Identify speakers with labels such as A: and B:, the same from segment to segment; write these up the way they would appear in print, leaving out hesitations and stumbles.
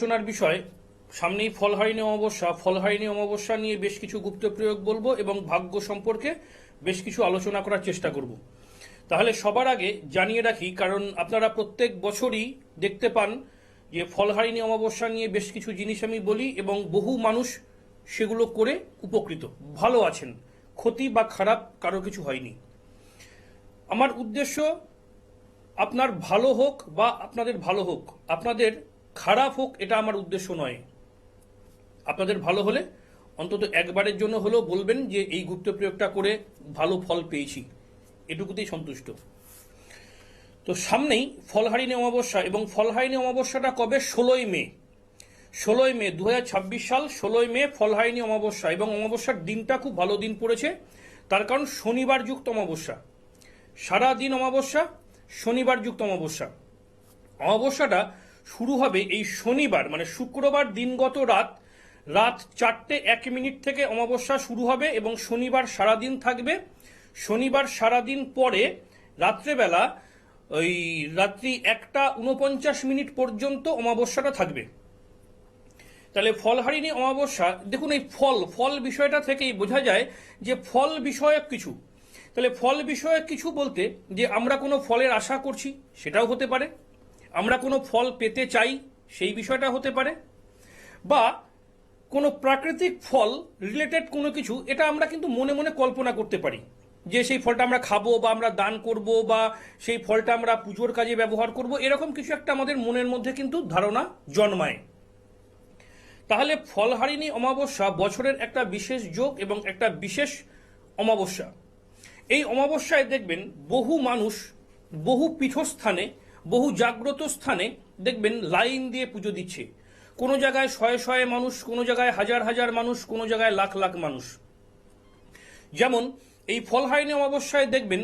A: আলোচনার বিষয় সামনেই ফলহারিণী অমাবস্যা। ফলহারিণী অমাবস্যা নিয়ে বেশ কিছু গুপ্ত প্রয়োগ বলবো এবং ভাগ্য সম্পর্কে বেশ কিছু আলোচনা করার চেষ্টা করব। তাহলে সবার আগে জানিয়ে রাখি, কারণ আপনারা প্রত্যেক বছরই দেখতে পান যে ফলহারিণী অমাবস্যা নিয়ে বেশ কিছু জিনিস আমি বলি এবং বহু মানুষ সেগুলো করে উপকৃত, ভালো আছেন, ক্ষতি বা খারাপ কারো কিছু হয়নি। আমার উদ্দেশ্য আপনার ভালো হোক বা আপনাদের ভালো হোক, আপনাদের খারাপ হোক এটা আমার উদ্দেশ্য নয়। আপনাদের ভালো হলে অন্তত একবারের জন্য হলেও বলবেন যে এই গুপ্ত প্রয়োগটা করে ভালো ফল পেয়েছি, এটুকুতেই সন্তুষ্ট। তো সামনেই ফলহারিণী অমাবস্যা, এবং ফলহারিণী অমাবস্যাটা কবে? 16ই মে। 16ই মে 2026 সাল, 16ই মে ফলহারিণী অমাবস্যা। এবং অমাবস্যার দিনটা খুব ভালো দিন পড়েছে, তার কারণ শনিবার যুক্ত অমাবস্যা, সারা দিন অমাবস্যা, শনিবার যুক্ত অমাবস্যা। অমাবস্যাটা শুরু হবে এই শনিবার মানে শুক্রবার দিনগত রাত 4:01 থেকে অমাবস্যা শুরু হবে এবং শনিবার সারাদিন থাকবে। শনিবার সারাদিন পরে রাত্রেবেলা ওই রাত্রি 1:49 পর্যন্ত অমাবস্যাটা থাকবে। তাহলে ফলহারিণী অমাবস্যা, দেখুন এই ফল বিষয়টা থেকেই বোঝা যায় যে ফল বিষয়ক কিছু। তাহলে ফল বিষয়ক কিছু বলতে যে আমরা কোনো ফলের আশা করছি সেটাও হতে পারে, আমরা কোনো ফল পেতে চাই সেই বিষয়টা হতে পারে, বা কোনো প্রাকৃতিক ফল রিলেটেড কোনো কিছু, এটা আমরা কিন্তু মনে মনে কল্পনা করতে পারি যে সেই ফলটা আমরা খাবো বা আমরা দান করব বা সেই ফলটা আমরা পুজোর কাজে ব্যবহার করব, এরকম কিছু একটা আমাদের মনের মধ্যে কিন্তু ধারণা জন্মায়। তাহলে ফলহারিণী অমাবস্যা বছরের একটা বিশেষ যোগ এবং একটা বিশেষ অমাবস্যা। এই অমাবস্যায় দেখবেন বহু মানুষ বহু পীঠস্থানে, বহু জাগ্রত স্থানে দেখবেন লাইন দিয়ে পুজো দিচ্ছে। কোনো জায়গায় শয়ে শয়ে মানুষ, কোনো জায়গায় হাজার হাজার মানুষ, কোনো জায়গায় লাখ লাখ মানুষ। যেমন এই ফলহারিণী অমাবস্যায় দেখবেন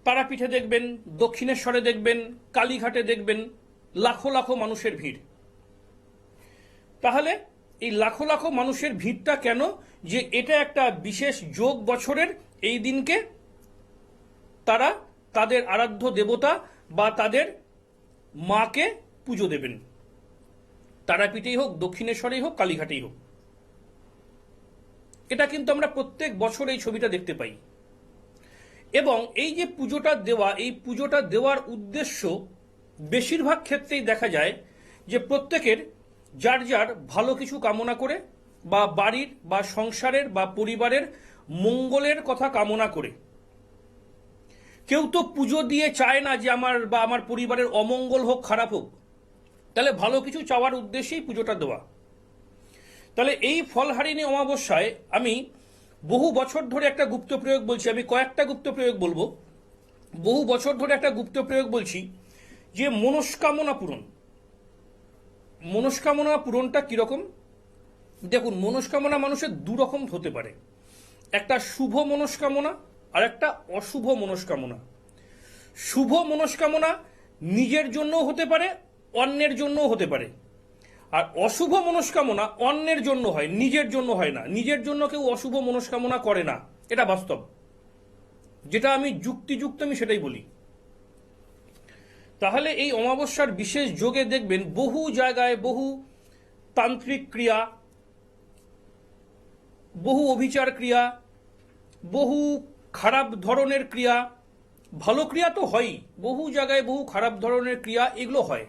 A: তারাপীঠে দেখবেন, দক্ষিণেশ্বরে দেখবেন, কালীঘাটে দেখবেন লাখো লাখো মানুষের ভিড়। তাহলে এই লাখো লাখো মানুষের ভিড়টা কেন? যে এটা একটা বিশেষ যোগ বছরের। এই দিনকে তারা তাদের আরাধ্য দেবতা বা তাদের মাকে পুজো দেবেন, তারাপীঠেই হোক, দক্ষিণেশ্বরেই হোক, কালীঘাটেই হোক। এটা কিন্তু আমরা প্রত্যেক বছর এই ছবিটা দেখতে পাই। এবং এই যে পুজোটা দেওয়া, এই পুজোটা দেওয়ার উদ্দেশ্য বেশিরভাগ ক্ষেত্রেই দেখা যায় যে প্রত্যেকের যার যার ভালো কিছু কামনা করে বা বাড়ির বা সংসারের বা পরিবারের মঙ্গলের কথা কামনা করে। কেউ তো পুজো দিয়ে চায় না যে আমার বা আমার পরিবারের অমঙ্গল হোক, খারাপ হোক। তাহলে ভালো কিছু চাওয়ার উদ্দেশ্যেই পুজোটা দেওয়া। তাহলে এই ফলহারিণী অমাবস্যায় আমি বহু বছর ধরে একটা গুপ্ত প্রয়োগ বলছি, আমি কয়েকটা গুপ্ত প্রয়োগ বলবো। বহু বছর ধরে একটা গুপ্ত প্রয়োগ বলছি যে মনস্কামনা পূরণ। মনস্কামনা পূরণটা কিরকম? দেখুন, মনস্কামনা মানুষের দুরকম হতে পারে, একটা শুভ মনস্কামনা আর একটা অশুভ মনস্কামনা। শুভ মনস্কামনা নিজের জন্যও হতে পারে, অন্যের জন্যও হতে পারে। আর অশুভ মনস্কামনা অন্যের জন্য হয়, নিজের জন্য হয় না। নিজের জন্য কেউ অশুভ মনস্কামনা করে না, এটা বাস্তব। যেটা আমি যুক্তিযুক্ত আমি সেটাই বলি। তাহলে এই অমাবস্যার বিশেষ যোগে দেখবেন বহু জায়গায় বহু তান্ত্রিক ক্রিয়া, বহু অভিচার ক্রিয়া, বহু খারাপ ধরনের ক্রিয়া, ভালো ক্রিয়া তো হয়ই, বহু জায়গায় বহু খারাপ ধরনের ক্রিয়া এগুলো হয়।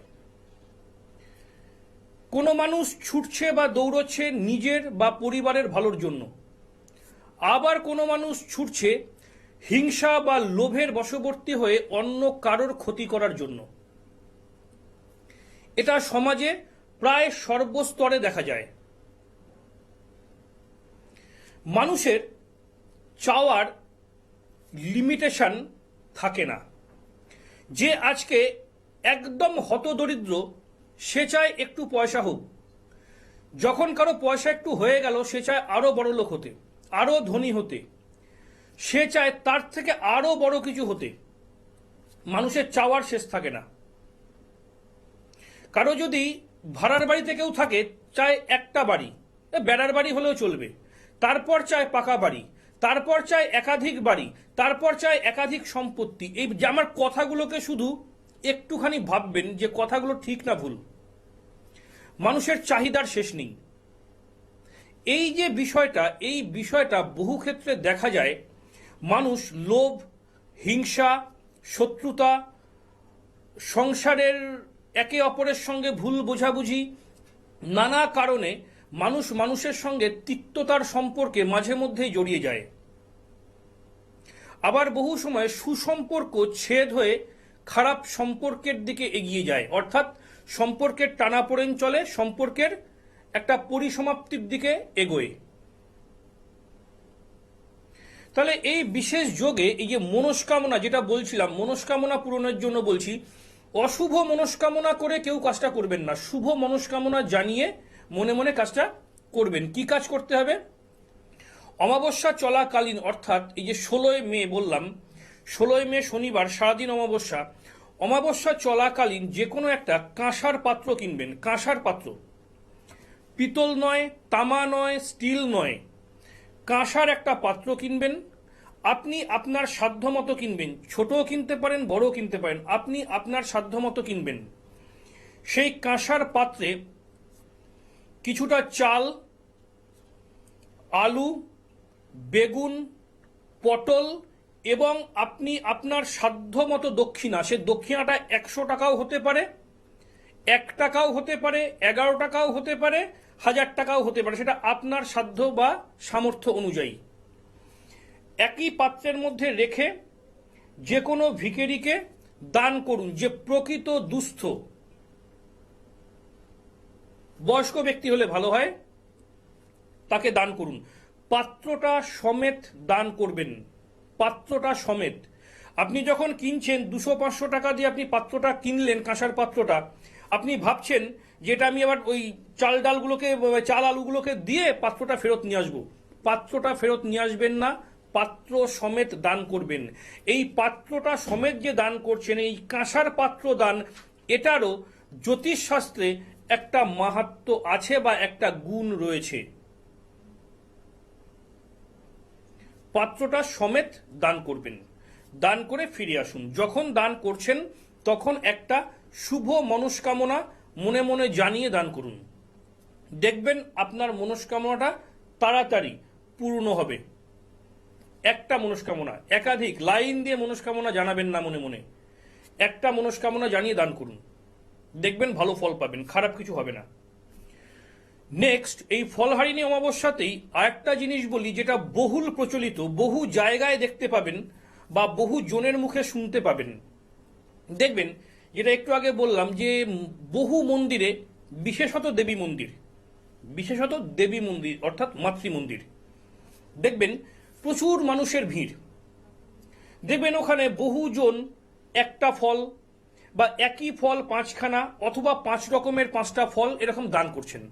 A: কোনো মানুষ ছুটছে বা দৌড়চ্ছে নিজের বা পরিবারের ভালোর জন্য, আবার কোনো মানুষ ছুটছে হিংসা বা লোভের বশবর্তী হয়ে অন্য কারোর ক্ষতি করার জন্য। এটা সমাজে প্রায় সর্বস্তরে দেখা যায়। মানুষের চাওয়ার লিমিটেশন থাকে না। যে আজকে একদম হতদরিদ্র সে চায় একটু পয়সা হোক, যখন কারো পয়সা একটু হয়ে গেল সে চায় আরো বড় লোক হতে, আরো ধনী হতে, সে চায় তার থেকে আরো বড় কিছু হতে। মানুষের চাওয়ার শেষ থাকে না। কারো যদি ভাড়ার বাড়িতে কেউ থাকে চায় একটা বাড়ি, বেড়ার বাড়ি হলেও চলবে, তারপর চায় পাকা বাড়ি, তারপর চায় একাধিক বাড়ি, তারপর চায় একাধিক সম্পত্তি। এই যে আমার কথাগুলোকে শুধু একটুখানি ভাববেন যে কথাগুলো ঠিক না ভুল। মানুষের চাহিদার শেষ নেই। এই যে বিষয়টা, এই বিষয়টা বহু ক্ষেত্রে দেখা যায় মানুষ লোভ, হিংসা, শত্রুতা, সংসারের একে অপরের সঙ্গে ভুল বোঝাবুঝি, নানা কারণে মানুষ মানুষের সঙ্গে তিক্ততার সম্পর্কে মাঝে মধ্যেই জড়িয়ে যায়। আবার বহু সময় সুসম্পর্ক ছেদ হয়ে খারাপ সম্পর্কের দিকে এগিয়ে যায়, অর্থাৎ সম্পর্কের টানাপোড়েন চলে, সম্পর্কের একটা পরিসমাপ্তির দিকে এগোয়। তাহলে এই বিশেষ যোগে এই যে মনস্কামনা, যেটা বলছিলাম মনস্কামনা পূরণের জন্য বলছি, অশুভ মনস্কামনা করে কেউ কাজটা করবেন না, শুভ মনস্কামনা জানিয়ে মনে মনে কাজটা করবেন। কি কাজ করতে হবে? অমাবস্যা চলাকালীন, অর্থাৎ এই যে 16 মে বললাম, 16 মে শনিবার সারাদিন অমাবস্যা, অমাবস্যা চলাকালীন যে কোনো একটা কাঁসার পাত্র কিনবেন। কাঁসার পাত্র, পিতল নয়, তামা নয়, স্টিল নয়, কাঁসার একটা পাত্র কিনবেন। আপনি আপনার সাধ্য মতো কিনবেন, ছোটও কিনতে পারেন, বড়ও কিনতে পারেন, আপনি আপনার সাধ্য মতো কিনবেন। সেই কাঁসার পাত্রে কিছুটা চাল, আলু, বেগুন, পটল এবং আপনি আপনার সাধ্য মতো দক্ষিণা, সে দক্ষিণাটা 100 টাকাও হতে পারে, 1 টাকাও হতে পারে, 11 টাকাও হতে পারে, 1000 টাকাও হতে পারে, সেটা আপনার সাধ্য বা সামর্থ্য অনুযায়ী একই পাত্রের মধ্যে রেখে যে কোনো ভিখারিকে দান করুন। যে প্রকৃত দুস্থ বয়স্ক ব্যক্তি হলে ভালো হয়, তাকে দান করুন। পাত্রটা সমেত দান করবেন, পাত্রটা সমেত। আপনি যখন কিনছেন 200-500 টাকা দিয়ে আপনি পাত্রটা কিনলেন, কাঁসার পাত্রটা, আপনি ভাবছেন যেটা আমি আবার ওই চাল ডালগুলোকে, চাল আলুগুলোকে দিয়ে পাত্রটা ফেরত নিয়ে আসবো। পাত্রটা ফেরত নিয়ে আসবেন না, পাত্র সমেত দান করবেন। এই পাত্রটা সমেত যে দান করছেন, এই কাঁসার পাত্র দান, এটারও জ্যোতিষশাস্ত্রে একটা মাহাত্ম্য আছে বা একটা গুণ রয়েছে। পাত্রটা সমেত দান করবেন, দান করে ফিরে আসুন। যখন দান করছেন তখন একটা শুভ মনস্কামনা মনে মনে জানিয়ে দান করুন। দেখবেন আপনার মনস্কামনাটা তাড়াতাড়ি পূর্ণ হবে। একটা মনস্কামনা, একাধিক লাইন দিয়ে মনস্কামনা জানাবেন না, মনে মনে একটা মনস্কামনা জানিয়ে দান করুন, দেখবেন ভালো ফল পাবেন, খারাপ কিছু হবে না। নেক্সট, এই ফলহারিণী অমাবস্যাতেই আরেকটা জিনিস বলি, যেটা বহুল প্রচলিত, বহু জায়গায় দেখতে পাবেন বা বহু জনের মুখে শুনতে পাবেন। দেখবেন, যেটা একটু আগে বললাম যে বহু মন্দিরে, বিশেষত দেবী মন্দির অর্থাৎ মাতৃ মন্দির, দেখবেন প্রচুর মানুষের ভিড়। দেখবেন ওখানে বহুজন একটা ফল বা একই ফল 5খানা অথবা 5 রকমের 5টা ফল এরকম দান করছেন।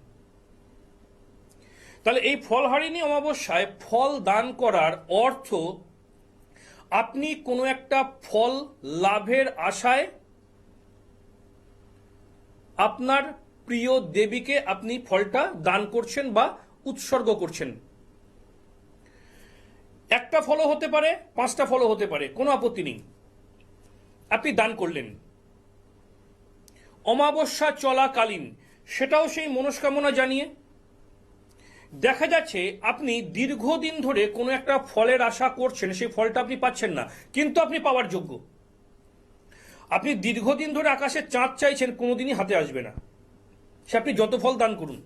A: তাহলে এই ফলহারিণী অমাবস্যায় ফল দান করার অর্থ, আপনি কোনো একটা ফল লাভের আশায় আপনার প্রিয় দেবীকে আপনি ফলটা দান করছেন বা উৎসর্গ করছেন। একটা ফলও হতে পারে, 5টা ফলও হতে পারে, কোনো আপত্তি নেই, আপনি দান করলেন অমাবস্যা চলাকালীন, সেটাও সেই মনস্কামনা জানিয়ে। দেখা যাচ্ছে আপনি দীর্ঘদিন ধরে কোনো একটা ফলের আশা করছেন, সেই ফলটা আপনি পাচ্ছেন না, কিন্তু আপনি পাওয়ার যোগ্য। আপনি দীর্ঘদিন ধরে আকাশে চাঁদ চাইছেন, কোনোদিনই হাতে আসবে না, সে আপনি যত ফল দান করুন,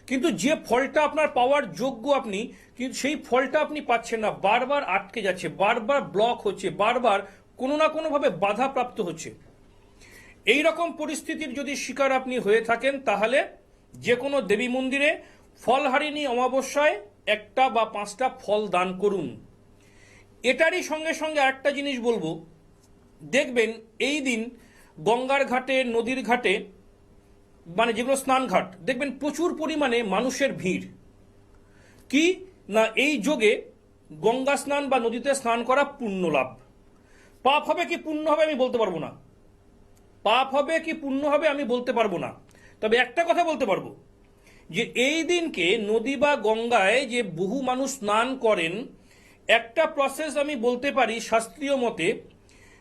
A: কিন্তু যে ফলটা আপনার পাওয়ার যোগ্য আপনি, কিন্তু সেই ফলটা আপনি পাচ্ছেন না, বারবার আটকে যাচ্ছে, বারবার ব্লক হচ্ছে, বারবার কোনো না কোনোভাবে বাধা প্রাপ্ত হচ্ছে। এই রকম পরিস্থিতির যদি শিকার আপনি হয়ে থাকেন, তাহলে যে কোনো দেবী মন্দিরে ফলহারিণী অমাবস্যায় 1টা বা 5টা ফল দান করুন। এটারই সঙ্গে সঙ্গে আরেকটা জিনিস বলবো, দেখবেন এই দিন গঙ্গার ঘাটে, নদীর ঘাটে, মানে যেগুলো স্নানঘাট, দেখবেন প্রচুর পরিমাণে মানুষের ভিড়। কি না, এই যোগে গঙ্গা স্নান বা নদীতে স্নান করা পুণ্য লাভ। পাপ হবে কি পুণ্য হবে আমি বলতে পারবো না, পাপ হবে কি পুণ্য হবে আমি বলতে পারবো না, তবে একটা কথা বলতে পারবো যে এই দিনকে নদী বা গঙ্গায় যে বহু মানুষ স্নান করেন, একটা প্রসেস আমি বলতে পারি শাস্ত্রীয় মতে,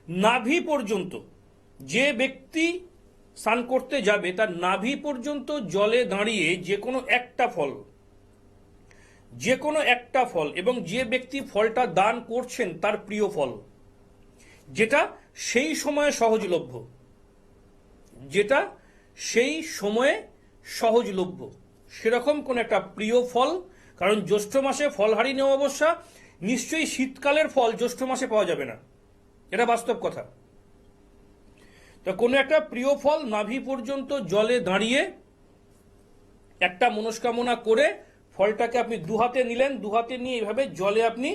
A: নাভি পর্যন্ত যে ব্যক্তি স্নান করতে যাবে তার নাভি পর্যন্ত জলে দাঁড়িয়ে যে কোনো একটা ফল এবং যে ব্যক্তি ফলটা দান করছেন তার প্রিয় ফল, যেটা সেই সময়ে সহজলভ্য, সেরকম কোন একটা প্রিয় ফল। কারণ জ্যৈষ্ঠ মাসে ফলহারিণী অমাবস্যা, নিশ্চয়ই শীতকালের ফল জ্যৈষ্ঠ মাসে পাওয়া যাবে না, এটা বাস্তব কথা। তো কোনো একটা প্রিয় ফল নাভি পর্যন্ত জলে দাঁড়িয়ে একটা মনস্কামনা করে ফলটাকে আপনি দুহাতে নিলেন, দুহাতে নিয়ে এইভাবে জলে আপনি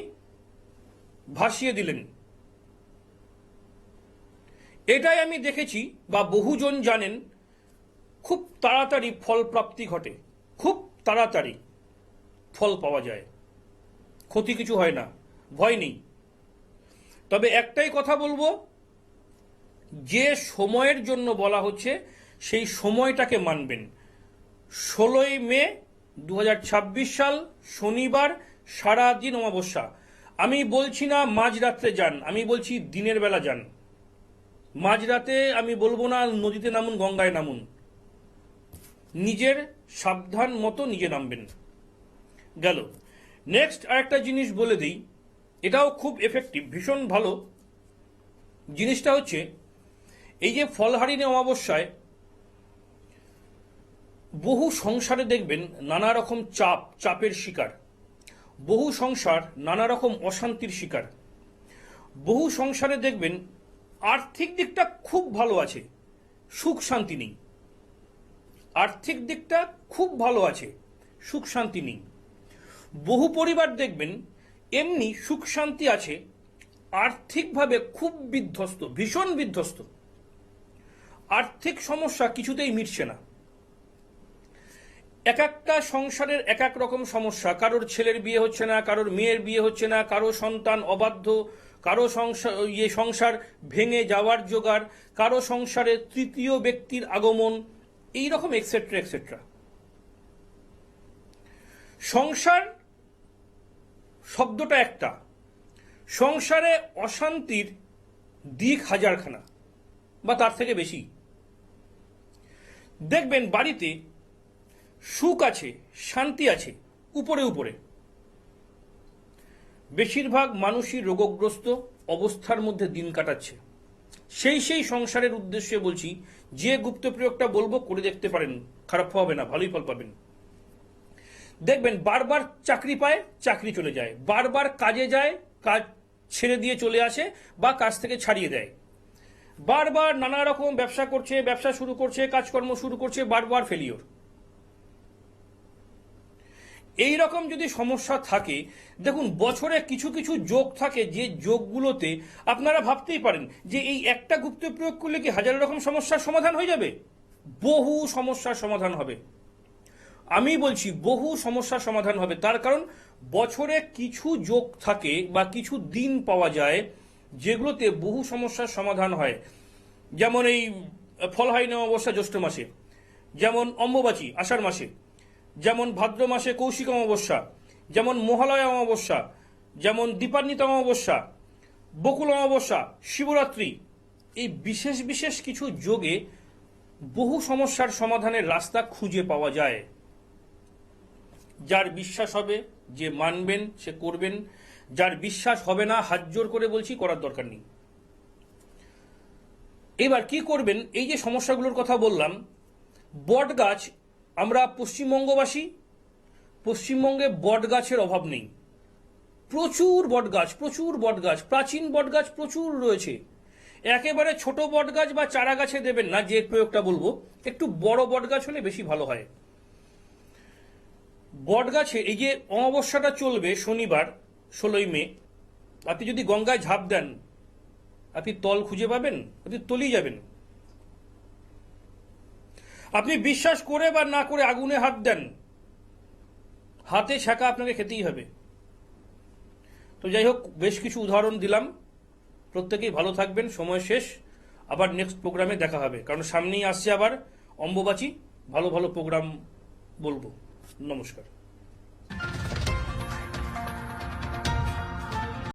A: ভাসিয়ে দিলেন। এটাই আমি দেখেছি বা বহুজন জানেন, খুব তাড়াতাড়ি ফল প্রাপ্তি ঘটে, খুব তাড়াতাড়ি ফল পাওয়া যায়, ক্ষতি কিছু হয় না, ভয় নেই। তবে একটাই কথা বলবো, যে সময়ের জন্য বলা হচ্ছে সেই সময়টাকে মানবেন। 16ই মে 2026 সাল শনিবার, সারাদিন অমাবস্যা। আমি বলছি না মাঝরাত্রে যান, আমি বলছি দিনের বেলা যান। মাঝরাতে আমি বলবো না নদীতে নামুন, গঙ্গায় নামুন, নিজের সাবধান মতো নিজে নামবেন। গেল। নেক্সট আরেকটা জিনিস বলে দিই, এটাও খুব এফেক্টিভ, ভীষণ ভালো। জিনিসটা হচ্ছে এই যে ফলহারিণী অমাবস্যায় বহু সংসারে দেখবেন নানা রকম চাপের শিকার, বহু সংসার নানা রকম অশান্তির শিকার, বহু সংসারে দেখবেন আর্থিক দিকটা খুব ভালো আছে, সুখ শান্তি নেই। আর্থিক দিকটা খুব ভালো আছে, সুখ শান্তি নেই। বহু পরিবার দেখবেন এমনি সুখ শান্তি আছে, আর্থিকভাবে খুব বিধ্বস্ত, ভীষণ বিধ্বস্ত। আর্থিক সমস্যা কিছুতেই মিটছে না। এক একটা সংসারের এক এক রকম সমস্যা, কারোর ছেলের বিয়ে হচ্ছে না, কারোর মেয়ের বিয়ে হচ্ছে না, কারো সন্তান অবাধ্য, কারো সংসার ভেঙে যাওয়ার জোগাড়, কারো সংসারে তৃতীয় ব্যক্তির আগমন, এইরকম এক্সেট্রা এক্সেট্রা। সংসার শব্দটা একটা, সংসারে অশান্তির দিক হাজারখানা বা তার থেকে বেশি। দেখবেন বাড়িতে সুখ আছে, শান্তি আছে উপরে উপরে, বেশিরভাগ মানুষই রোগগ্রস্ত অবস্থার মধ্যে দিন কাটাচ্ছে। সেই সংসারের উদ্দেশ্যে বলছি, যে গুপ্ত প্রয়োগটা বলবো করে দেখতে পারেন, খারাপ হবে না, ভালোই ফল পাবেন। দেখবেন বারবার চাকরি পায়, চাকরি চলে যায়, বারবার কাজে যায়, কাজ ছেড়ে দিয়ে চলে আসে বা কাজ থেকে ছাড়িয়ে দেয়, বারবার নানা রকম ব্যবসা করছে, ব্যবসা শুরু করছে, কাজকর্ম শুরু করছে, বারবার ফেলিওর। এই রকম যদি সমস্যা থাকে, দেখুন বছরে কিছু কিছু যোগ থাকে, যে যোগগুলোতে আপনারা ভাবতেই পারেন যে এই একটা গুপ্ত প্রয়োগ করলে কি হাজার রকম সমস্যার সমাধান হয়ে যাবে? বহু সমস্যার সমাধান হবে। আমি বলছি বহু সমস্যার সমাধান হবে। তার কারণ বছরে কিছু যোগ থাকে বা কিছু দিন পাওয়া যায় যেগুলোতে বহু সমস্যার সমাধান হয়। যেমন এই ফলহারিণী অমাবস্যা জ্যৈষ্ঠ মাসে, যেমন অম্বুবাচী আষাঢ় মাসে, যেমন ভাদ্র মাসে কৌশিক অমাবস্যা, যেমন মহালয়া অমাবস্যা, যেমন দীপান্বিতা অমাবস্যা, বকুল অমাবস্যা, শিবরাত্রি, এই বিশেষ বিশেষ কিছু যোগে বহু সমস্যার সমাধানের রাস্তা খুঁজে পাওয়া যায়। যার বিশ্বাস হবে, যে মানবেন সে করবেন, যার বিশ্বাস হবে না হাত জোর করে বলছি করার দরকার নেই। এবার কি করবেন? এই যে সমস্যাগুলোর কথা বললাম, বট গাছ, আমরা পশ্চিমবঙ্গবাসী, পশ্চিমবঙ্গে বট গাছের অভাব নেই, প্রচুর বট গাছ, প্রচুর বট গাছ, প্রাচীন বট গাছ প্রচুর রয়েছে। একেবারে ছোট বট গাছ বা চারা গাছে দেবেন না, যে প্রয়োগটা বলবো একটু বড় বট গাছ হলে বেশি ভালো হয়। বট গাছে এই যে অমাবস্যাটা চলবে শনিবার 16ই মে, আপনি যদি গঙ্গায় ঝাঁপ দেন, আপনি তল খুঁজে পাবেন, আপনি তলিয়ে যাবেন। আপনি বিশ্বাস করে বা না করে আগুনে হাত দেন, হাতে ছ্যাঁকা আপনাকে খেতেই হবে। তো যাই হোক, বেশ কিছু উদাহরণ দিলাম। প্রত্যেকেই ভালো থাকবেন। সময় শেষ, আবার নেক্সট প্রোগ্রামে দেখা হবে, কারণ সামনেই আসছে আবার অম্বুবাচী, ভালো ভালো প্রোগ্রাম বলবো। নমস্কার।